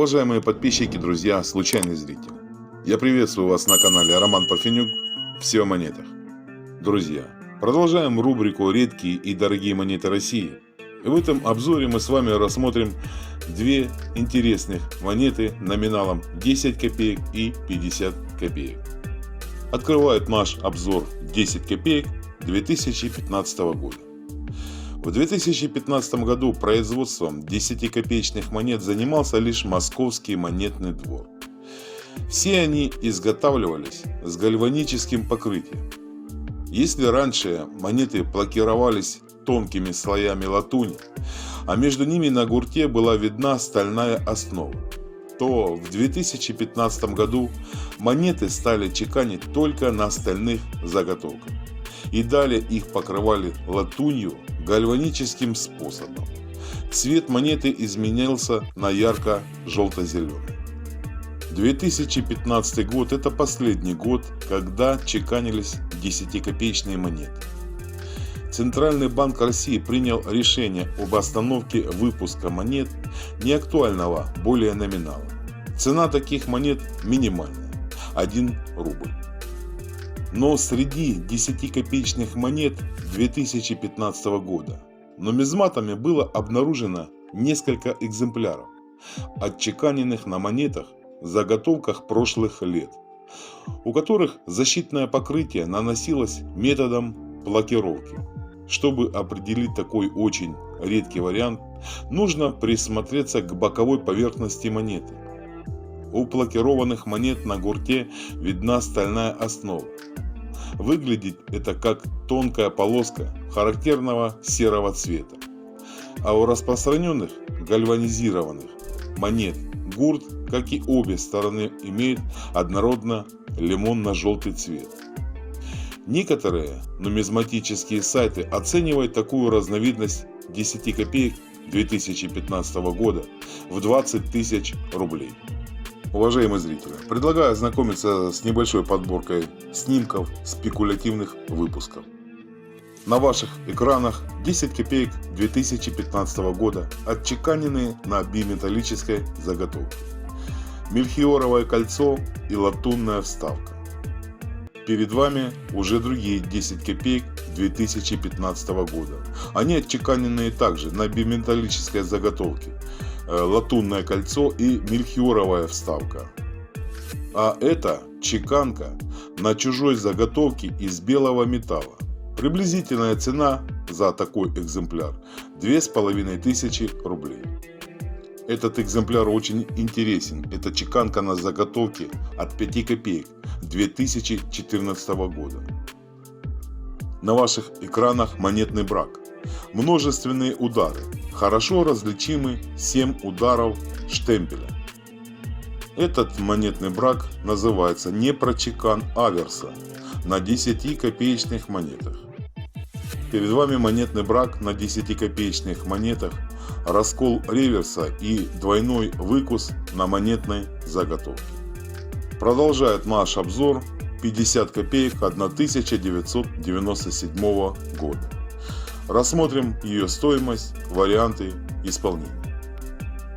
Уважаемые подписчики, друзья, случайный зритель. Я приветствую вас на канале Роман Парфенюк. Все о монетах. Друзья, продолжаем рубрику «Редкие и дорогие монеты России». И в этом обзоре мы с вами рассмотрим две интересных монеты номиналом 10 копеек и 50 копеек. Открывает наш обзор 10 копеек 2015 года. В 2015 году производством 10-копеечных монет занимался лишь Московский монетный двор. Все они изготавливались с гальваническим покрытием. Если раньше монеты плакировались тонкими слоями латуни, а между ними на гурте была видна стальная основа, то в 2015 году монеты стали чеканить только на стальных заготовках. И далее их покрывали латунью гальваническим способом. Цвет монеты изменялся на ярко-желто-зеленый. 2015 год – это последний год, когда чеканились 10-копеечные монеты. Центральный банк России принял решение об остановке выпуска монет неактуального более номинала. Цена таких монет минимальная – 1 рубль. Но среди 10-копеечных монет 2015 года нумизматами было обнаружено несколько экземпляров, отчеканенных на монетах в заготовках прошлых лет, у которых защитное покрытие наносилось методом плакировки. Чтобы определить такой очень редкий вариант, нужно присмотреться к боковой поверхности монеты. У плакированных монет на гурте видна стальная основа. Выглядит это как тонкая полоска характерного серого цвета. А у распространенных гальванизированных монет гурт, как и обе стороны, имеет однородно лимонно-желтый цвет. Некоторые нумизматические сайты оценивают такую разновидность 10 копеек 2015 года в 20 тысяч рублей. Уважаемые зрители, предлагаю ознакомиться с небольшой подборкой снимков спекулятивных выпусков. На ваших экранах 10 копеек 2015 года, отчеканенные на биметаллической заготовке. Мельхиоровое кольцо и латунная вставка. Перед вами уже другие 10 копеек 2015 года. Они отчеканенные также на биметаллической заготовке. Латунное кольцо и мельхиоровая вставка. А это чеканка на чужой заготовке из белого металла. Приблизительная цена за такой экземпляр 2500 рублей. Этот экземпляр очень интересен. Это чеканка на заготовке от 5 копеек 2014 года. На ваших экранах монетный брак. Множественные удары. Хорошо различимы 7 ударов штемпеля. Этот монетный брак называется непрочекан аверса на 10-копеечных монетах. Перед вами монетный брак на 10-копеечных монетах, раскол реверса и двойной выкус на монетной заготовке. Продолжает наш обзор 50 копеек 1997 года. Рассмотрим ее стоимость, варианты исполнения.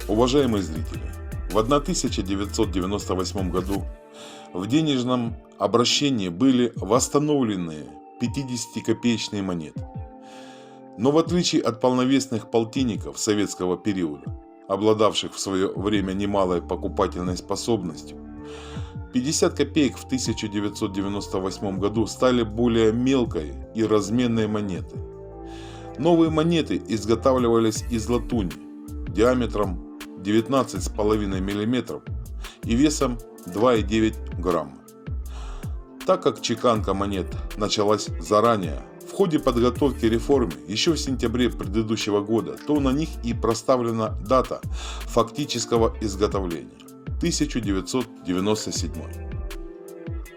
Уважаемые зрители, в 1998 году в денежном обращении были восстановлены 50-копеечные монеты. Но в отличие от полновесных полтинников советского периода, обладавших в свое время немалой покупательной способностью, 50 копеек в 1998 году стали более мелкой и разменной монетой. Новые монеты изготавливались из латуни диаметром 19,5 мм и весом 2,9 грамма. Так как чеканка монет началась заранее, в ходе подготовки реформы еще в сентябре предыдущего года, то на них и проставлена дата фактического изготовления – 1997.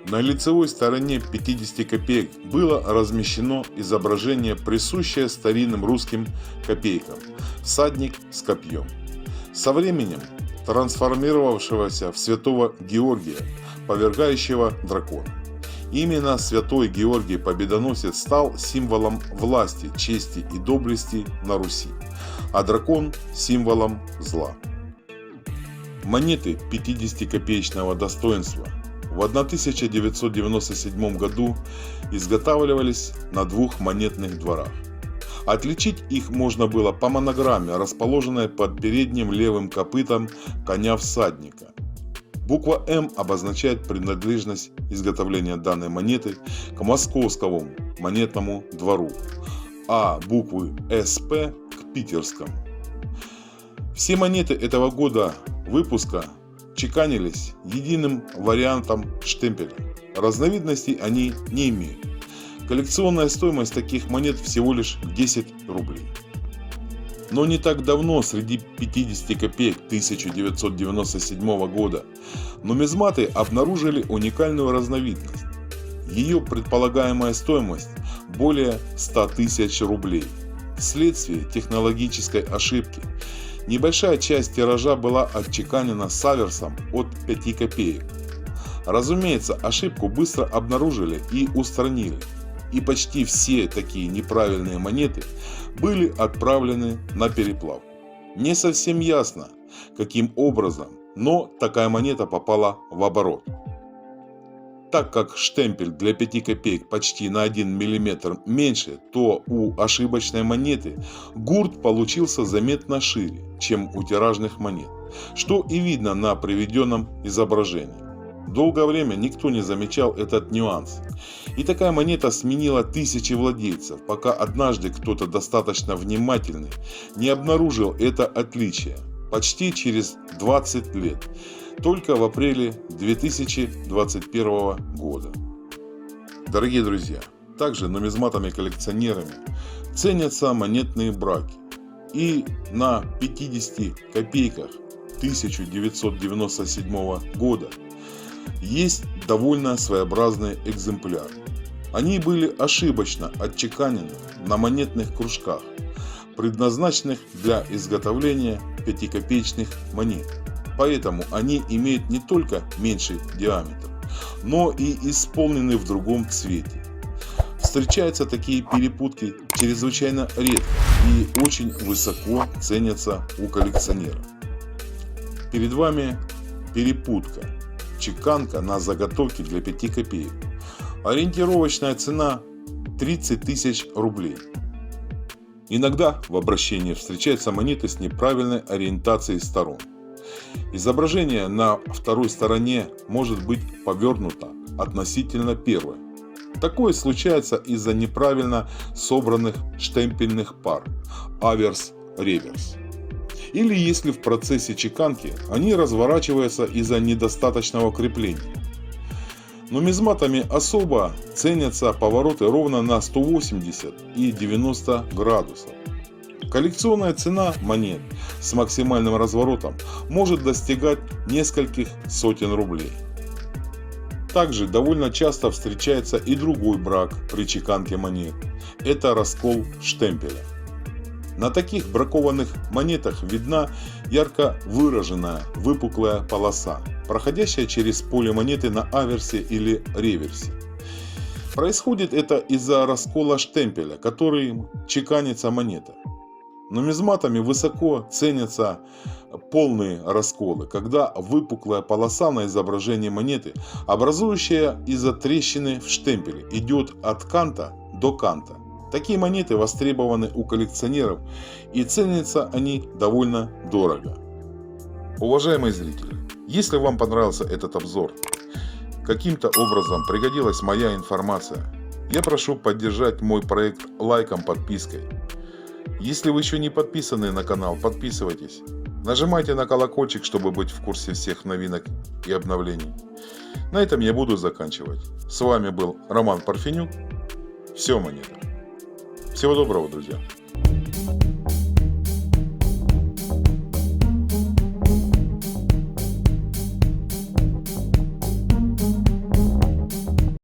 На лицевой стороне 50 копеек было размещено изображение, присущее старинным русским копейкам – всадник с копьем, со временем трансформировавшегося в святого Георгия, повергающего дракона. Именно святой Георгий Победоносец стал символом власти, чести и доблести на Руси, а дракон – символом зла. монеты 50-копеечного достоинства в 1997 году изготавливались на двух монетных дворах. Отличить их можно было по монограмме, расположенной под передним левым копытом коня-всадника. Буква М обозначает принадлежность изготовления данной монеты к московскому монетному двору, а буквы СП к питерскому. Все монеты этого года выпуска чеканились единым вариантом штемпеля. Разновидностей они не имеют. Коллекционная стоимость таких монет всего лишь 10 рублей. Но не так давно среди 50 копеек 1997 года нумизматы обнаружили уникальную разновидность. Ее предполагаемая стоимость более 100 тысяч рублей. Вследствие технологической ошибки небольшая часть тиража была отчеканена с аверсом от 5 копеек. Разумеется, ошибку быстро обнаружили и устранили. И почти все такие неправильные монеты были отправлены на переплавку. Не совсем ясно, каким образом, но такая монета попала в оборот. Так как штемпель для 5 копеек почти на 1 мм меньше, то у ошибочной монеты гурт получился заметно шире, чем у тиражных монет, что и видно на приведенном изображении. Долгое время никто не замечал этот нюанс, и такая монета сменила тысячи владельцев, пока однажды кто-то достаточно внимательный не обнаружил это отличие почти через 20 лет, только в апреле 2021 года. Дорогие друзья, также нумизматами-коллекционерами ценятся монетные браки, и на 50 копейках 1997 года есть довольно своеобразные экземпляры. Они были ошибочно отчеканены на монетных кружках, предназначенных для изготовления 5-копеечных монет. Поэтому они имеют не только меньший диаметр, но и исполнены в другом цвете. Встречаются такие перепутки чрезвычайно редко и очень высоко ценятся у коллекционеров. Перед вами перепутка. Чеканка на заготовки для 5 копеек. Ориентировочная цена 30 тысяч рублей. Иногда в обращении встречаются монеты с неправильной ориентацией сторон. Изображение на второй стороне может быть повернуто относительно первой. Такое случается из-за неправильно собранных штемпельных пар аверс-реверс. Или если в процессе чеканки они разворачиваются из-за недостаточного крепления. Нумизматами особо ценятся повороты ровно на 180 и 90 градусов. Коллекционная цена монет с максимальным разворотом может достигать нескольких сотен рублей. Также довольно часто встречается и другой брак при чеканке монет. Это раскол штемпеля. На таких бракованных монетах видна ярко выраженная выпуклая полоса, проходящая через поле монеты на аверсе или реверсе. Происходит это из-за раскола штемпеля, которым чеканится монета. Нумизматами высоко ценятся полные расколы, когда выпуклая полоса на изображении монеты, образующая из-за трещины в штемпеле, идет от канта до канта. Такие монеты востребованы у коллекционеров и ценятся они довольно дорого. Уважаемые зрители, если вам понравился этот обзор, каким-то образом пригодилась моя информация, я прошу поддержать мой проект лайком, подпиской. Если вы еще не подписаны на канал, подписывайтесь. Нажимайте на колокольчик, чтобы быть в курсе всех новинок и обновлений. На этом я буду заканчивать. С вами был Роман Парфенюк. Все о монетах. Всего доброго, друзья.